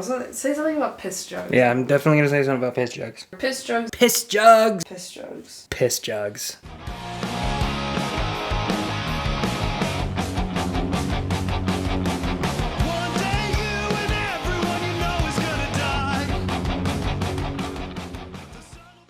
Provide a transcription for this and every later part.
Say something about piss jugs. Yeah, I'm definitely gonna say something about piss jugs. Piss jugs. Piss jugs! Piss jugs. Piss jugs.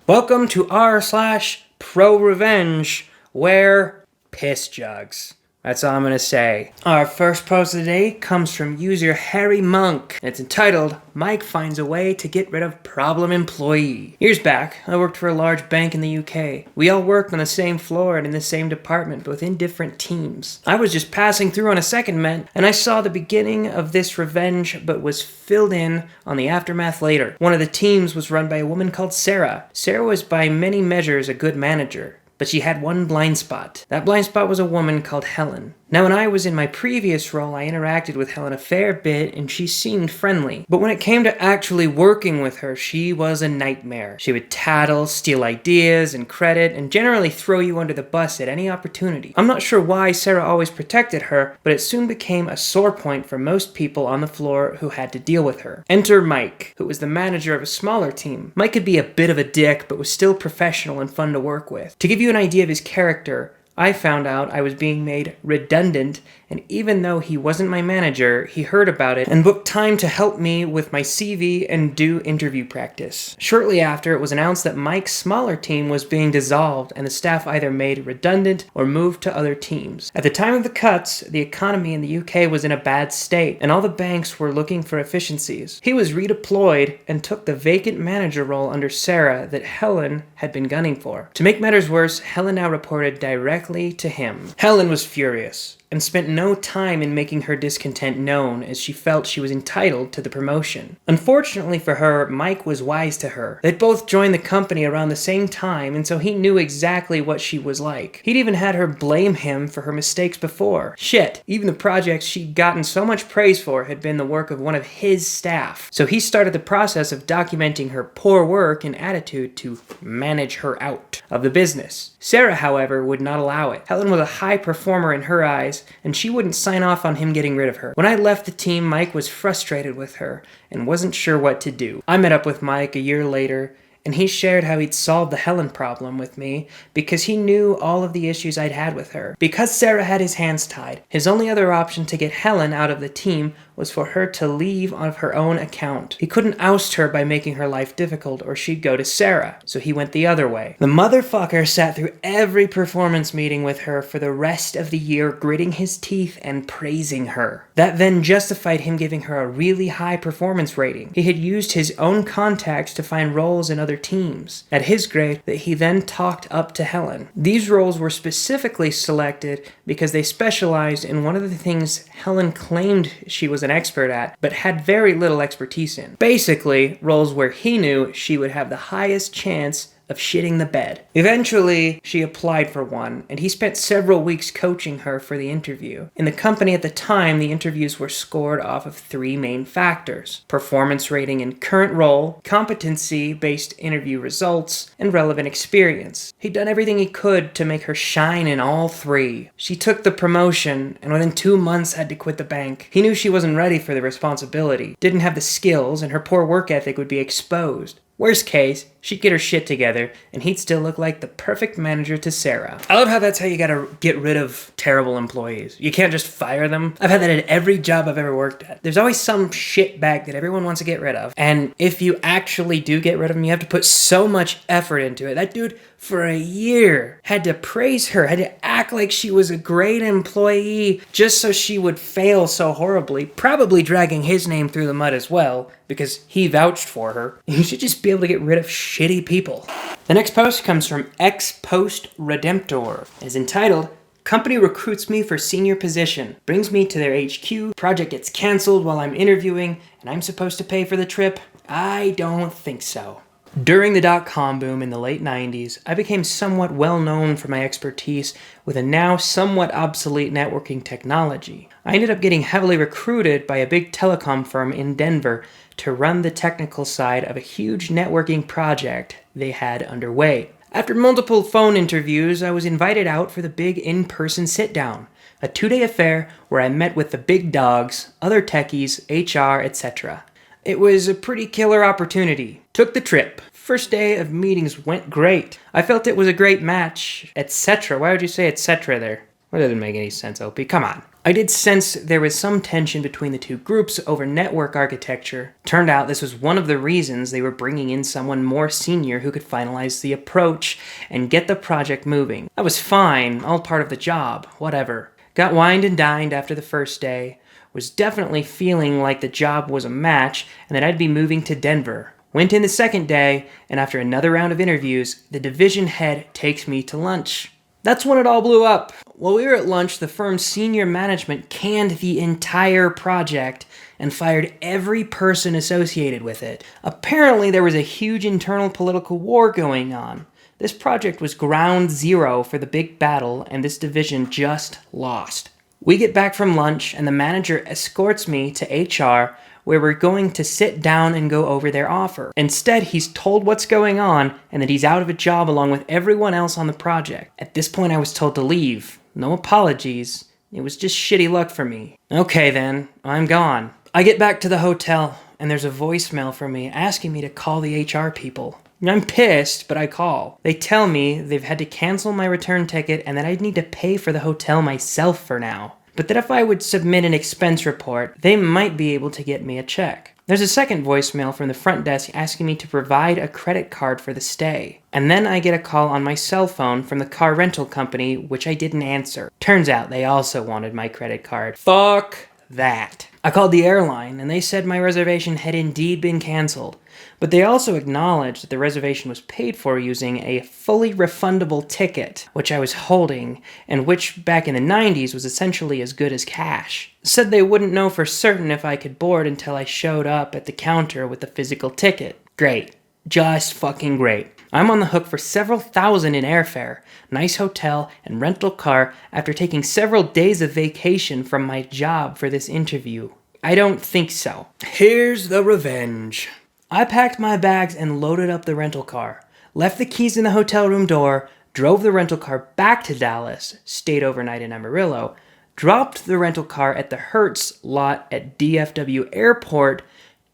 Welcome to r/prorevenge, where piss jugs. That's all I'm gonna say. Our first post of the day comes from user Harry Monk. And it's entitled, Mike Finds a Way to Get Rid of Problem Employee. Years back, I worked for a large bank in the UK. We all worked on the same floor and in the same department, but within different teams. I was just passing through on a secondment, and I saw the beginning of this revenge, but was filled in on the aftermath later. One of the teams was run by a woman called Sarah. Sarah was by many measures a good manager, but she had one blind spot. That blind spot was a woman called Helen. Now, when I was in my previous role, I interacted with Helen a fair bit, and she seemed friendly. But when it came to actually working with her, she was a nightmare. She would tattle, steal ideas and credit, and generally throw you under the bus at any opportunity. I'm not sure why Sarah always protected her, but it soon became a sore point for most people on the floor who had to deal with her. Enter Mike, who was the manager of a smaller team. Mike could be a bit of a dick, but was still professional and fun to work with. To give you an idea of his character, I found out I was being made redundant, and even though he wasn't my manager, he heard about it and booked time to help me with my CV and do interview practice. Shortly after, it was announced that Mike's smaller team was being dissolved and the staff either made redundant or moved to other teams. At the time of the cuts, the economy in the UK was in a bad state, and all the banks were looking for efficiencies. He was redeployed and took the vacant manager role under Sarah that Helen had been gunning for. To make matters worse, Helen now reported directly to him. Helen was furious and spent no time in making her discontent known, as she felt she was entitled to the promotion. Unfortunately for her, Mike was wise to her. They'd both joined the company around the same time, and so he knew exactly what she was like. He'd even had her blame him for her mistakes before. Shit, even the projects she'd gotten so much praise for had been the work of one of his staff. So he started the process of documenting her poor work and attitude to manage her out of the business. Sarah, however, would not allow it. Helen was a high performer in her eyes, and she wouldn't sign off on him getting rid of her. When I left the team, Mike was frustrated with her and wasn't sure what to do. I met up with Mike a year later, and he shared how he'd solved the Helen problem with me because he knew all of the issues I'd had with her. Because Sarah had his hands tied, his only other option to get Helen out of the team was for her to leave on her own account. He couldn't oust her by making her life difficult, or she'd go to Sarah, so he went the other way. The motherfucker sat through every performance meeting with her for the rest of the year, gritting his teeth and praising her. That then justified him giving her a really high performance rating. He had used his own contacts to find roles in other teams at his grade that he then talked up to Helen. These roles were specifically selected because they specialized in one of the things Helen claimed she was an expert at, but had very little expertise in. Basically, roles where he knew she would have the highest chance of shitting the bed. Eventually, she applied for one, and he spent several weeks coaching her for the interview. In the company at the time, the interviews were scored off of three main factors: performance rating in current role, competency-based interview results, and relevant experience. He'd done everything he could to make her shine in all three. She took the promotion, and within 2 months had to quit the bank. He knew she wasn't ready for the responsibility, didn't have the skills, and her poor work ethic would be exposed. Worst case, she'd get her shit together, and he'd still look like the perfect manager to Sarah. I love how that's how you gotta get rid of terrible employees. You can't just fire them. I've had that at every job I've ever worked at. There's always some shitbag that everyone wants to get rid of, and if you actually do get rid of them, you have to put so much effort into it. That dude, for a year, had to praise her, had to act like she was a great employee just so she would fail so horribly, probably dragging his name through the mud as well, because he vouched for her. You should just be able to get rid of shitty people. The next post comes from Ex Post Redemptor. It is entitled, Company recruits me for senior position, brings me to their HQ, project gets cancelled while I'm interviewing, and I'm supposed to pay for the trip? I don't think so. During the dot-com boom in the late 90s, I became somewhat well known for my expertise with a now somewhat obsolete networking technology. I ended up getting heavily recruited by a big telecom firm in Denver to run the technical side of a huge networking project they had underway. After multiple phone interviews, I was invited out for the big in-person sit-down, a 2-day affair where I met with the big dogs, other techies, HR, etc. It was a pretty killer opportunity. Took the trip. First day of meetings went great. I felt it was a great match, etc. Why would you say etc. there? That doesn't make any sense, OP. Come on. I did sense there was some tension between the two groups over network architecture. Turned out this was one of the reasons they were bringing in someone more senior who could finalize the approach and get the project moving. That was fine, all part of the job, whatever. Got wined and dined after the first day. Was definitely feeling like the job was a match and that I'd be moving to Denver. Went in the second day, and after another round of interviews, the division head takes me to lunch. That's when it all blew up. While we were at lunch, the firm's senior management canned the entire project and fired every person associated with it. Apparently, there was a huge internal political war going on. This project was ground zero for the big battle, and this division just lost. We get back from lunch, and the manager escorts me to HR, where we're going to sit down and go over their offer. Instead, he's told what's going on and that he's out of a job along with everyone else on the project. At this point, I was told to leave. No apologies. It was just shitty luck for me. Okay then, I'm gone. I get back to the hotel, and there's a voicemail from me asking me to call the HR people. I'm pissed, but I call. They tell me they've had to cancel my return ticket and that I'd need to pay for the hotel myself for now. But that if I would submit an expense report, they might be able to get me a check. There's a second voicemail from the front desk asking me to provide a credit card for the stay. And then I get a call on my cell phone from the car rental company, which I didn't answer. Turns out they also wanted my credit card. Fuck that. I called the airline, and they said my reservation had indeed been canceled. But they also acknowledged that the reservation was paid for using a fully refundable ticket, which I was holding, and which back in the 90s was essentially as good as cash. Said they wouldn't know for certain if I could board until I showed up at the counter with the physical ticket. Great. Just fucking great. I'm on the hook for several thousand in airfare, nice hotel, and rental car after taking several days of vacation from my job for this interview. I don't think so. Here's the revenge. I packed my bags and loaded up the rental car, left the keys in the hotel room door, drove the rental car back to Dallas, stayed overnight in Amarillo, dropped the rental car at the Hertz lot at DFW Airport,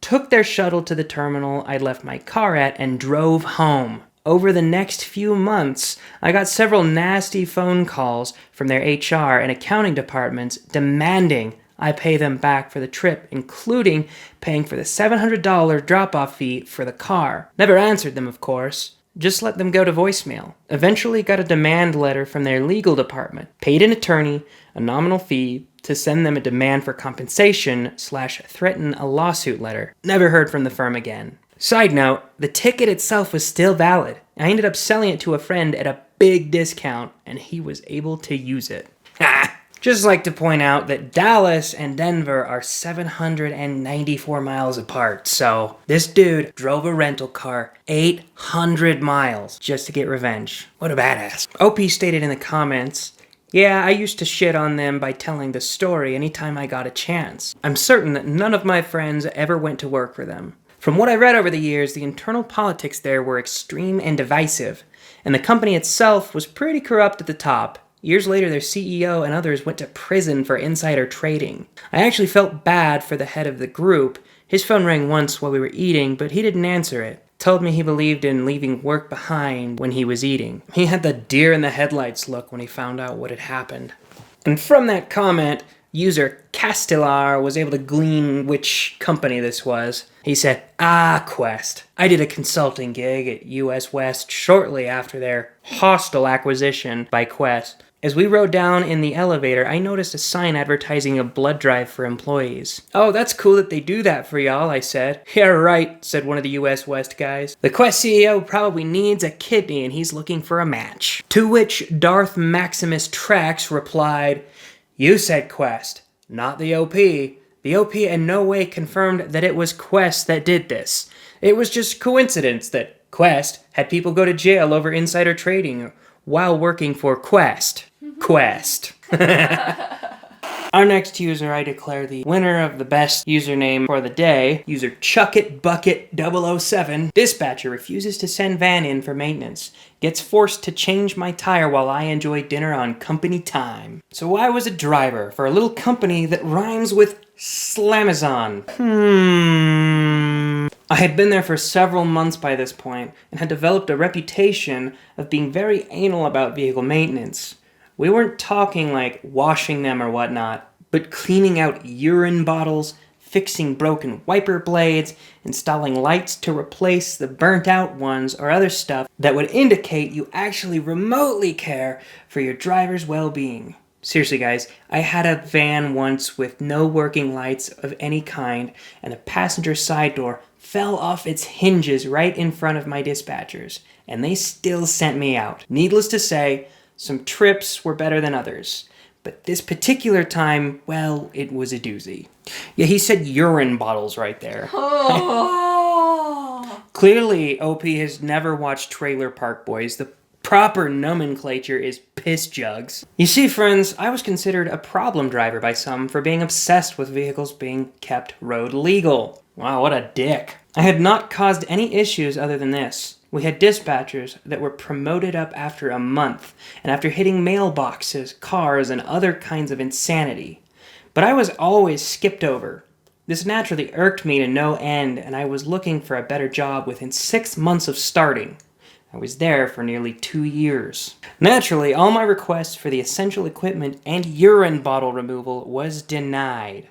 took their shuttle to the terminal I'd left my car at, and drove home. Over the next few months, I got several nasty phone calls from their HR and accounting departments demanding I pay them back for the trip, including paying for the $700 drop-off fee for the car. Never answered them, of course. Just let them go to voicemail. Eventually got a demand letter from their legal department. Paid an attorney a nominal fee to send them a demand for compensation / threaten a lawsuit letter. Never heard from the firm again. Side note, the ticket itself was still valid. I ended up selling it to a friend at a big discount, and he was able to use it. Ha! Just like to point out that Dallas and Denver are 794 miles apart, so this dude drove a rental car 800 miles just to get revenge. What a badass. OP stated in the comments, "Yeah, I used to shit on them by telling the story anytime I got a chance. I'm certain that none of my friends ever went to work for them. From what I read over the years, the internal politics there were extreme and divisive, and the company itself was pretty corrupt at the top. Years later, their CEO and others went to prison for insider trading. I actually felt bad for the head of the group. His phone rang once while we were eating, but he didn't answer it. Told me he believed in leaving work behind when he was eating. He had the deer in the headlights look when he found out what had happened." And from that comment, user Castellar was able to glean which company this was. He said, Quest. I did a consulting gig at US West shortly after their hostile acquisition by Quest. As we rode down in the elevator, I noticed a sign advertising a blood drive for employees. "Oh, that's cool that they do that for y'all," I said. "Yeah, right," said one of the US West guys. "The Quest CEO probably needs a kidney and he's looking for a match." To which Darth Maximus Trax replied, "You said Quest, not the OP. The OP in no way confirmed that it was Quest that did this. It was just coincidence that Quest had people go to jail over insider trading while working for Quest. Quest." Our next user, I declare the winner of the best username for the day, user ChuckItBucket007. Dispatcher refuses to send van in for maintenance. Gets forced to change my tire while I enjoy dinner on company time. So I was a driver for a little company that rhymes with Slamazon. I had been there for several months by this point and had developed a reputation of being very anal about vehicle maintenance. We weren't talking like washing them or whatnot, but cleaning out urine bottles, fixing broken wiper blades, installing lights to replace the burnt out ones, or other stuff that would indicate you actually remotely care for your driver's well-being. Seriously, guys, I had a van once with no working lights of any kind, and the passenger side door fell off its hinges right in front of my dispatchers, and they still sent me out. Needless to say, some trips were better than others. But this particular time, well, it was a doozy. Yeah, he said urine bottles right there. Oh. Clearly, OP has never watched Trailer Park Boys. The proper nomenclature is piss jugs. You see, friends, I was considered a problem driver by some for being obsessed with vehicles being kept road legal. Wow, what a dick. I had not caused any issues other than this. We had dispatchers that were promoted up after a month, and after hitting mailboxes, cars, and other kinds of insanity. But I was always skipped over. This naturally irked me to no end, and I was looking for a better job within 6 months of starting. I was there for nearly 2 years. Naturally, all my requests for the essential equipment and urine bottle removal was denied.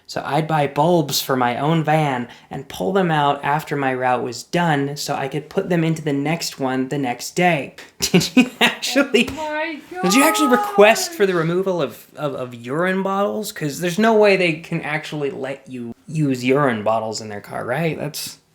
So I'd buy bulbs for my own van and pull them out after my route was done so I could put them into the next one the next day. Did you actually request for the removal of urine bottles? Because there's no way they can actually let you use urine bottles in their car, right?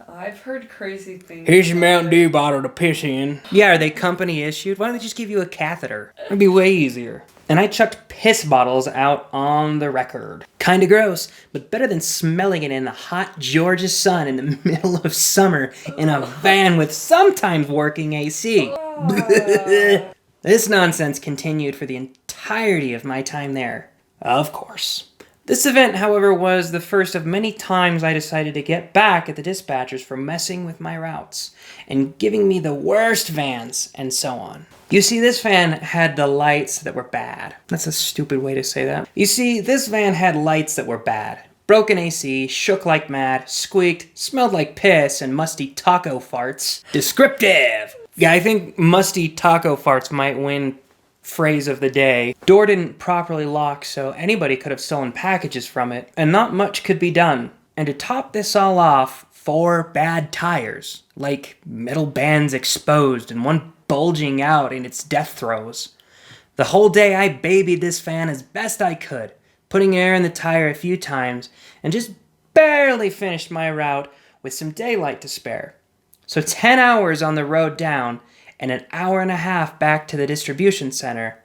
I've heard crazy things. Here's your Mountain Dew bottle to piss in. Yeah, are they company issued? Why don't they just give you a catheter? It'd be way easier. And I chucked piss bottles out on the record. Kinda gross, but better than smelling it in the hot Georgia sun in the middle of summer in a van with sometimes working AC. This nonsense continued for the entirety of my time there. Of course. This event, however, was the first of many times I decided to get back at the dispatchers for messing with my routes and giving me the worst vans and so on. You see, this van had the lights that were bad. That's a stupid way to say that. You see, this van had lights that were bad. Broken AC, shook like mad, squeaked, smelled like piss, and musty taco farts. Descriptive! Yeah, I think musty taco farts might win phrase of the day. Door didn't properly lock, so anybody could have stolen packages from it, and not much could be done. And to top this all off, 4 bad tires, like metal bands exposed and one bulging out in its death throes. The whole day I babied this van as best I could, putting air in the tire a few times, and just barely finished my route with some daylight to spare. So 10 hours on the road down, and an hour and a half back to the distribution center.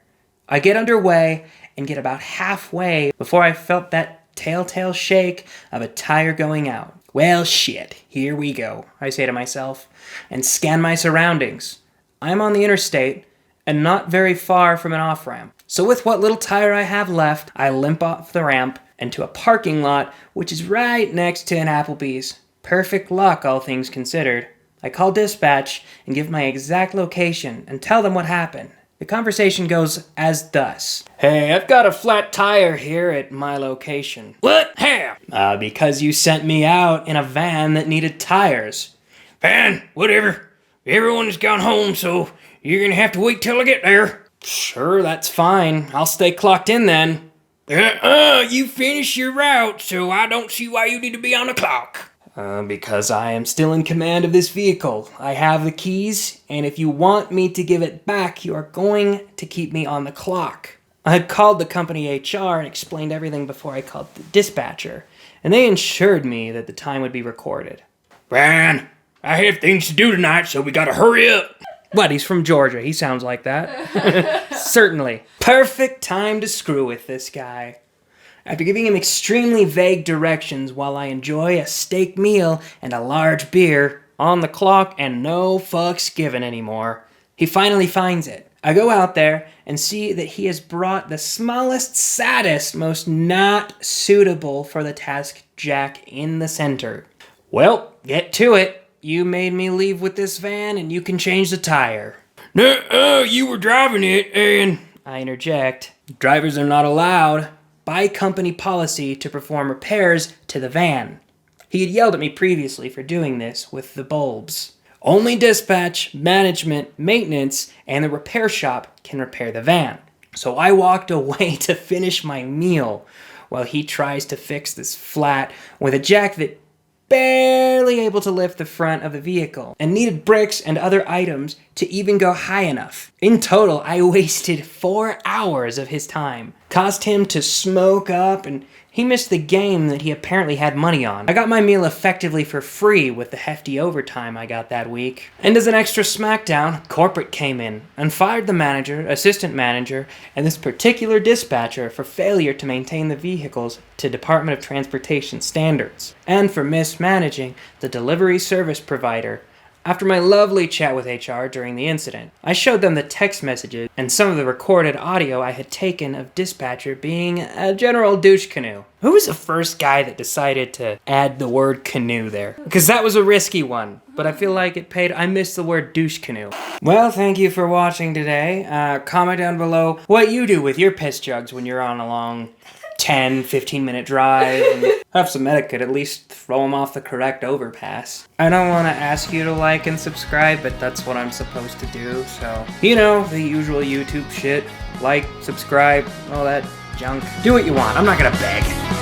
I get underway and get about halfway before I felt that telltale shake of a tire going out. Well, shit, here we go, I say to myself, and scan my surroundings. I'm on the interstate, and not very far from an off-ramp. So with what little tire I have left, I limp off the ramp and to a parking lot, which is right next to an Applebee's. Perfect luck, all things considered. I call dispatch and give my exact location and tell them what happened. The conversation goes as thus. Hey, I've got a flat tire here at my location. What? How? Because you sent me out in a van that needed tires. Van? Whatever. Everyone's gone home, so you're gonna have to wait till I get there. Sure, that's fine. I'll stay clocked in then. You finished your route, so I don't see why you need to be on the clock. Because I am still in command of this vehicle. I have the keys, and if you want me to give it back, you are going to keep me on the clock. I had called the company HR and explained everything before I called the dispatcher, and they assured me that the time would be recorded. Brian, I have things to do tonight, so we gotta hurry up. What, he's from Georgia. He sounds like that. Certainly. Perfect time to screw with this guy. After giving him extremely vague directions while I enjoy a steak meal and a large beer, on the clock and no fucks given anymore, he finally finds it. I go out there and see that he has brought the smallest, saddest, most not suitable for the task jack in the center. Well, get to it. You made me leave with this van and you can change the tire. No, you were driving it and... I interject. Drivers are not allowed. by company policy to perform repairs to the van. He had yelled at me previously for doing this with the bulbs. Only dispatch, management, maintenance, and the repair shop can repair the van. So I walked away to finish my meal while he tries to fix this flat with a jack that barely able to lift the front of the vehicle and needed bricks and other items to even go high enough. In total, I wasted 4 hours of his time. Caused him to smoke up, and he missed the game that he apparently had money on. I got my meal effectively for free with the hefty overtime I got that week. And as an extra smackdown, corporate came in and fired the manager, assistant manager, and this particular dispatcher for failure to maintain the vehicles to Department of Transportation standards, and for mismanaging the delivery service provider. After my lovely chat with HR during the incident, I showed them the text messages and some of the recorded audio I had taken of dispatcher being a general douche canoe. Who was the first guy that decided to add the word canoe there? Because that was a risky one, but I feel like it paid. I missed the word douche canoe. Well, thank you for watching today. Comment down below what you do with your piss jugs when you're on a long 10-15 minute drive and have some etiquette, at least throw them off the correct overpass. I don't want to ask you to like and subscribe, but that's what I'm supposed to do, so you know, the usual YouTube shit. Like, subscribe, all that junk. Do what you want, I'm not gonna beg.